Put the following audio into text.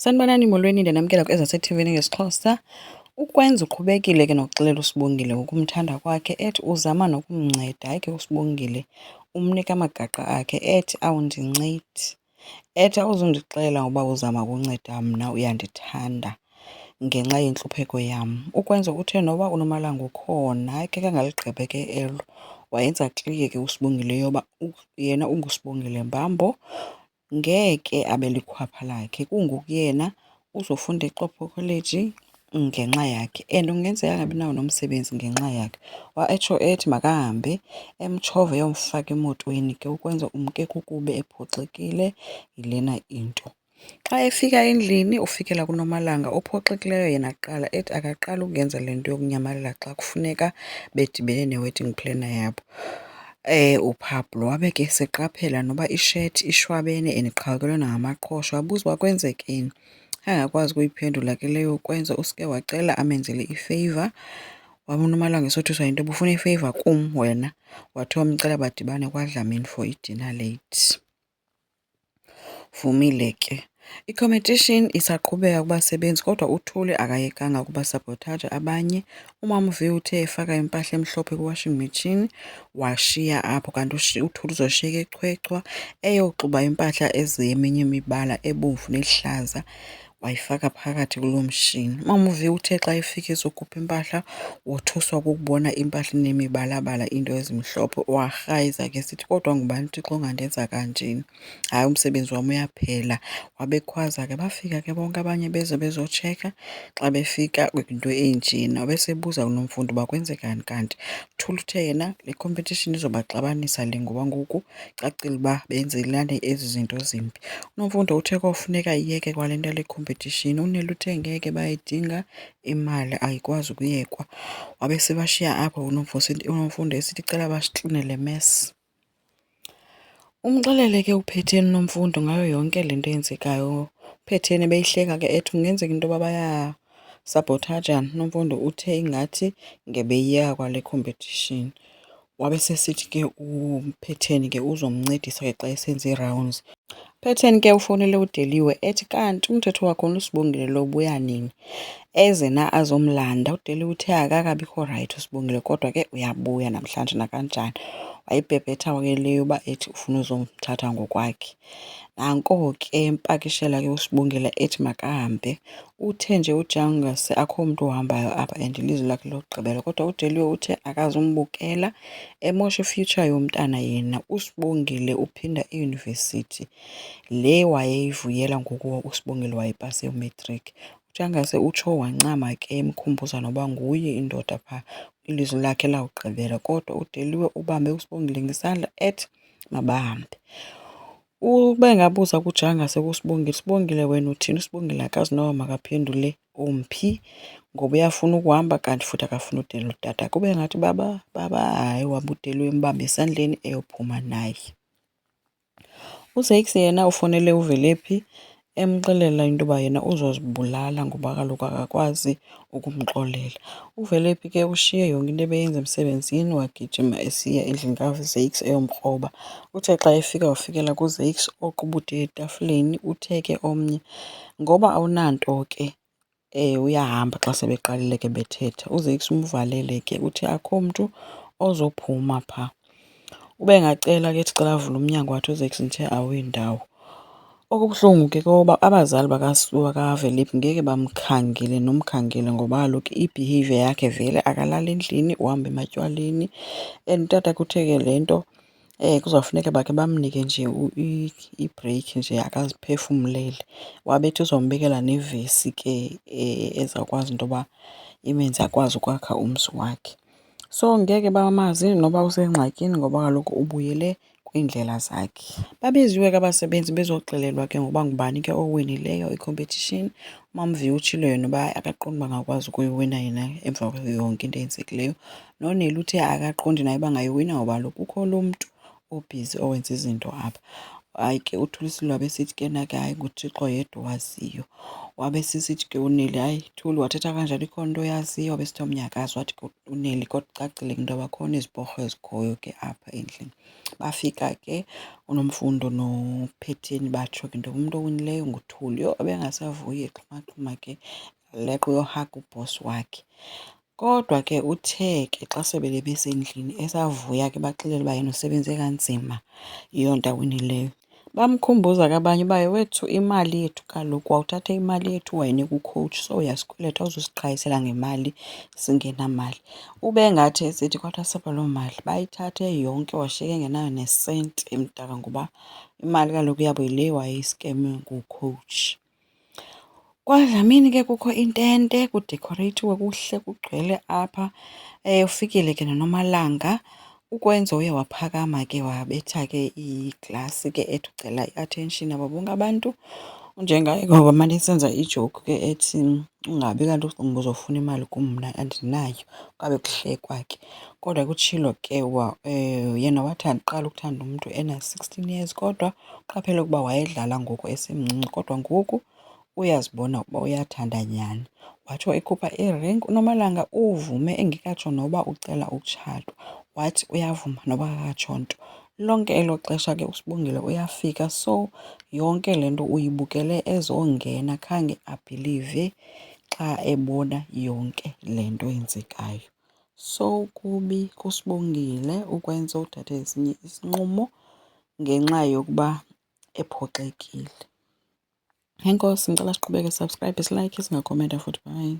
Sanibonani molweni, ndiyanamkela kwezaseTV ngesiXhosa. UKwenzo uqhubekile ke nokuxelela uSibongile ngokumthanda kwakhe, ethi uzama nokumnceda. Hayi ke uSibongile umnika amagaqa akhe, ethi awundincedi, ethi awuzundixelela ngoba uzama ukunceda mna, uyandithanda ngenxa yentlupheko yam. UKwenzo uthe noba uNomalanga ukhona, hayi ke kangaligqibe ke elo, wayenza klike ke uSibongile yoba yena unguSibongile Mbambo, ngeke abe likhwapha lakhe. Kungoku yena uzofunda eXhopho College ngenxa yakhe and kungenzeka angabi nawo nomsebenzi ngenxa yakhe. Etsho ethi makahambe emtshove eyomfaka emotweni ke ukwenza umke kukube ephoxekile yilena into. Xa efika endlini ufikela kuNomalanga ophoxekileyo yena kuqala, ethi akaqala ukungenza le nto yokunyamalela xa kufuneka bedibene ne-wedding planner yabo. UPablo wabe ke seqaphela noba ishethi ishwabene and iqhawekelwe nangamaqhosha, wabuza uba kwenzekeni. Angakwazi ukuyiphendula ke leyo Kwenzo usuke wacela amenzele ifeyva. Waba uNomalanga esothiswa yinto ubufuna ifeyva kum wena, wathi wamcela badibane kwaDlamini for idinner late. Vumile ke. I-competition isaqhubeka kubasebenzi kodwa uThuli akayekanga ukubasabotaja abanye. UMamV uthe efaka impahla emhlophe kwi-washing machine washiya apho, kanti uThuli uzoshiyeka echwechwa eyoxuba impahla ezeminye imibala ebomvu nehlaza wayifaka phakathi kuloo mshini. UMamV uthe xa efika ezokhupha impahla wothuswa kukubona impahla inemibalabala, into ezimhlophe. Warhayiza ke sithi kodwa ngubani uThixo ongandenza kanjeni, hayi umsebenzi wam uyaphela. Wabekhwaza ke, bafika ke bonke abanye bezotsheka. Xa befika kwinto enjena wabesebuza uNomfundo uba kwenzekani, kanti Thuli uthe yena le competition izobaxabanisa le ngoba ngoku cacile uba benzelane ezi zinto zimbi. uNomfundo uthe kofuneka iyeke kwale nto le competition. UNeli uthe ngeke bayidinga imali, ayikwazi ukuyekwa. Wabe sebashiya apho uNomfundo esithi cela basixinele mess. Umxelele ke uPhetheni uNomfundo ngayo yonke le nto eyenzekayo. uPhetheni beyihleka ke ethi kungenzeka into yoba bayasabothajana. uNomfundo uthe ingathi ngebeyiyeka kwale competition. Wabe sesithi ke uPhetheni ke uzomncedisa ke xa esenza ii-rounds. uPhetheni ke ufowunele uDeliwe ethi kanti umthetho wakhona uSibongile lo ubuya nini, eze na azomlanda. uDeliwe uthe akakabikho rayithi uSibongile kodwa ke uyabuya namhlanje nakanjani. Wayibhebhetha ke leyo uba ethi ufuna uzomthatha ngokwakhe. Nanko ke empakishela ke uSibongile ethi makahambe. Uthe nje ujangase akho mntu ohambayo apha and ilizwi lakhe lokugqibela, kodwa uDeliwe uthe akazumbukela emosha i-future yomntana yena. uSibongile uphinda iyunivesithi le wayeyivuyela ngoku uSibongile wayepase umatriki. uJangase utsho wancama ke emkhumbuza noba nguye indoda phaa, ilizwi lakhe lawugqibela, kodwa uDeliwe ubambe uSibongile ngesandla ethi mabahambe. Ubengabuza kuJangase kuSibongile, Sibongile wena uthini? uSibongile akazi noba makaphendule umphi ngoba uyafuna ukuhamba kanti futhi akafuna udela utata. Kube ngathi baba hayi, waba uDeliwe embambe esandleni eyophuma naye. uZakes yena ufonele uVelephi emxelela into yoba yena uzozibulala ngoba kaloku akakwazi ukumxolela. uVelephi ke ushiye yonke into ebeyenza emsebenzini wagijima esiya endlini kaZakes eyomkroba. Uthe xa efika wafikela kuZakes oqubude etafileni. Uthe ke omnye ngoba awunanto ke uyahamba xa sebeqalile ke bethetha. uZakes umvalele ke uthi akho mntu ozophuma phaa. Ubengacela ke ethi cela avule umnyango wathi uZakes nithe awuyindawo. Okubuhlungu ke koba abazali bakaVelephi ngeke nomkhangele ngoba kaloku i-behavior yakhe vele akalali endlini, uhamba ematywaleni. And utata kuthe ke le nto kuzawufuneka bakhe bamnike nje ibhreyikhi nje akaziphefumlele. Wabethi uzombekela nevesi ke ezawukwazi into yoba imenze akwazi ukwakha umzi wakhe. So ngeke bamazi noba usengxakini ngoba kaloku ubuyele kwiindlela zakhe. Babiziwe ke abasebenzi bezoxelelwa ke ngoba ngubani ke owinileyo i-competition. uMamV utshilo yena uba akaqondi uba angakwazi ukuyiwina yena emva kwayo yonke into eyenzekileyo. noNeli uthe akaqondi naye uba angayiwina ngoba kaloku kukho lo mntu obhizi owenza izinto apha. Hayi ke uThulisile wabe sithi ke na ke hayi nguThixo yedwa owaziyo. Wabe sisithi ke uNeli, hayi Thuli wathetha kanjalo ikhona into oyaziyo? Wabe sithi umnyakazi wathi ke uNeli kodwa cacile into yoba khona izibhorho ezikhoyo ke apha endlini. Bafika ke uNomfundo noPhetheni batsho ke into yoba umntu owinileyo nguThuli. Yho, ebengasavuyi exhumaxhuma ke leqe uyohaga ubhosi wakhe. Kodwa ke uthe ke xa sebele besendlini esavuya ke baxelele uba yena usebenze kanzima, yiyo nto awinileyo. Bamkhumbuza ke abanye uba wethu imali yethu kaloku wawuthathe imali yethu wayinika ukhowutshi, so uyasikweleta awuzusiqhayisela ngemali singenamali. Ube ngathi esithi kwaThasapha loo mali bayithathe yonke washiyeka engenayo nesenti emdaka ngoba imali kaloku yabo yile wayeyiskeme ngukhowutshi. KwaDlamini ke kukho intente, kudekhoreyithiwe kuhle kugcwele apha. Ufikile ke noNomalanga. UKwenzo uye waphakama ke wabetha ke iglasi ke ethi ucela i-attention yabo bonke abantu. Njengaye ngoba mane senza ijoke ke ethi ungabi kanti ucinga uzofuna imali kum mna andinayo, kwabe kuhlekwa ke. Kodwa kutshilo ke yena wathi andiqala ukuthanda umntu ena-16 years kodwa uqaphele ukuba wayedlala ngoku esemncinci kodwa ngoku uyazibona ukuba uyathanda nyani. Watsho ekhupha iring, uNomalanga uvume engekatsho noba ucela ukutshatwa. Wathi uyavuma noba akakatsho nto. Lonke elo xesha ke uSibongile uyafika, so yonke le nto uyibukele ezongena, khange abhilive xa ebona yonke le nto yenzekayo. So kubi kuSibongile ukwenza uthathe esinye isinqumo ngenxa yokuba ephoxekile. Enkosi, ngicela siqhubeke, subscribe, silike, singakhomenta futhi. Bye.